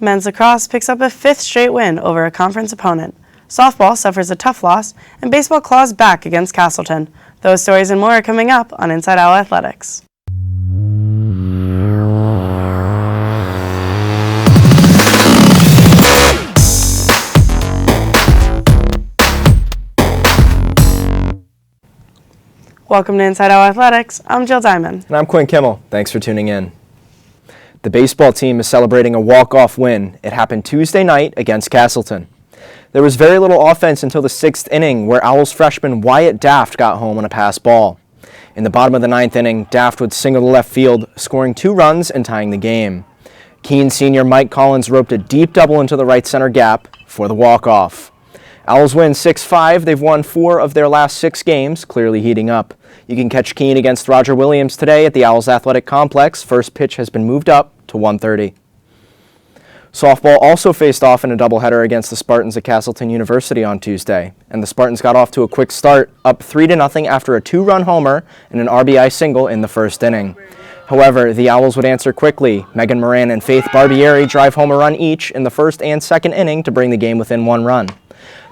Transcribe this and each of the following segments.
Men's lacrosse picks up a 5th straight win over a conference opponent. Softball suffers a tough loss, and baseball claws back against Castleton. Those stories and more are coming up on Inside Owl Athletics. Welcome to Inside Owl Athletics. I'm Jill Diamond. And I'm Quinn Kimmel. Thanks for tuning in. The baseball team is celebrating a walk-off win. It happened Tuesday night against Castleton. There was very little offense until the 6th inning, where Owls freshman Wyatt Daft got home on a pass ball. In the bottom of the 9th inning, Daft would single to left field, scoring 2 runs and tying the game. Keene senior Mike Collins roped a deep double into the right center gap for the walk-off. Owls win 6-5. They've won 4 of their last 6 games, clearly heating up. You can catch Keene against Roger Williams today at the Owls Athletic Complex. First pitch has been moved up to 1:30. Softball also faced off in a doubleheader against the Spartans at Castleton University on Tuesday, and the Spartans got off to a quick start, up 3-0 after a 2-run homer and an RBI single in the first inning. However, the Owls would answer quickly. Megan Moran and Faith Barbieri drive home a run each in the first and second inning to bring the game within 1 run.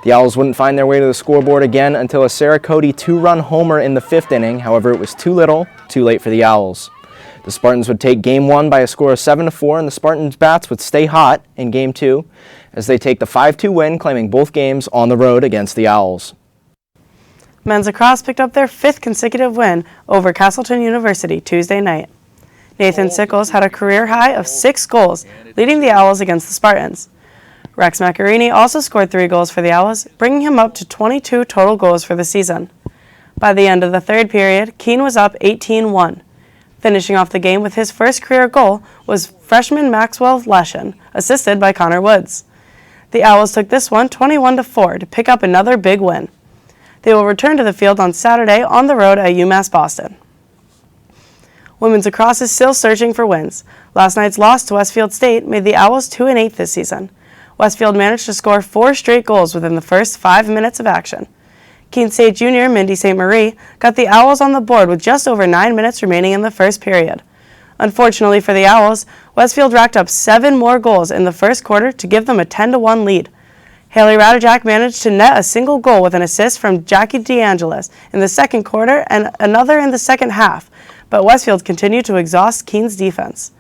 The Owls wouldn't find their way to the scoreboard again until a Sarah Cody 2-run homer in the 5th inning. However, it was too little, too late for the Owls. The Spartans would take Game 1 by a score of 7-4, and the Spartans' bats would stay hot in Game 2 as they take the 5-2 win, claiming both games on the road against the Owls. Men's lacrosse picked up their 5th consecutive win over Castleton University Tuesday night. Nathan Sickles had a career high of 6 goals, leading the Owls against the Spartans. Rex Macarini also scored 3 goals for the Owls, bringing him up to 22 total goals for the season. By the end of the 3rd period, Keene was up 18-1. Finishing off the game with his first career goal was freshman Maxwell Leshen, assisted by Connor Woods. The Owls took this one 21-4 to pick up another big win. They will return to the field on Saturday on the road at UMass Boston. Women's lacrosse is still searching for wins. Last night's loss to Westfield State made the Owls 2-8 this season. Westfield managed to score 4 straight goals within the first 5 minutes of action. Keene State junior Mindy St. Marie got the Owls on the board with just over 9 minutes remaining in the first period. Unfortunately for the Owls, Westfield racked up 7 more goals in the first quarter to give them a 10-1 lead. Haley Radajak managed to net a single goal with an assist from Jackie DeAngelis in the second quarter and another in the second half, but Westfield continued to exhaust Keene's defense.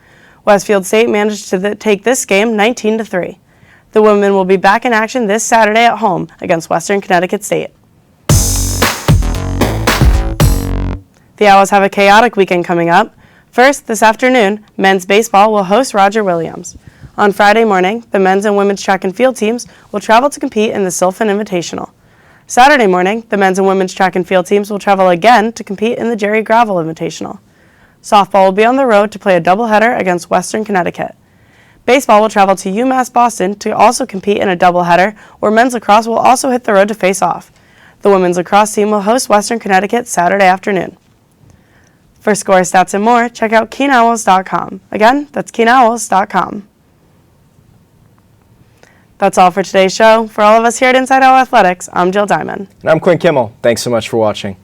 Westfield State managed to take this game 19-3. The women will be back in action this Saturday at home against Western Connecticut State. The Owls have a chaotic weekend coming up. First, this afternoon, men's baseball will host Roger Williams. On Friday morning, the men's and women's track and field teams will travel to compete in the Sylphin Invitational. Saturday morning, the men's and women's track and field teams will travel again to compete in the Jerry Gravel Invitational. Softball will be on the road to play a doubleheader against Western Connecticut. Baseball will travel to UMass Boston to also compete in a doubleheader, where men's lacrosse will also hit the road to face off. The women's lacrosse team will host Western Connecticut Saturday afternoon. For score, stats, and more, check out KeenOwls.com. Again, that's KeenOwls.com. That's all for today's show. For all of us here at Inside Owl Athletics, I'm Jill Diamond. And I'm Quinn Kimmel. Thanks so much for watching.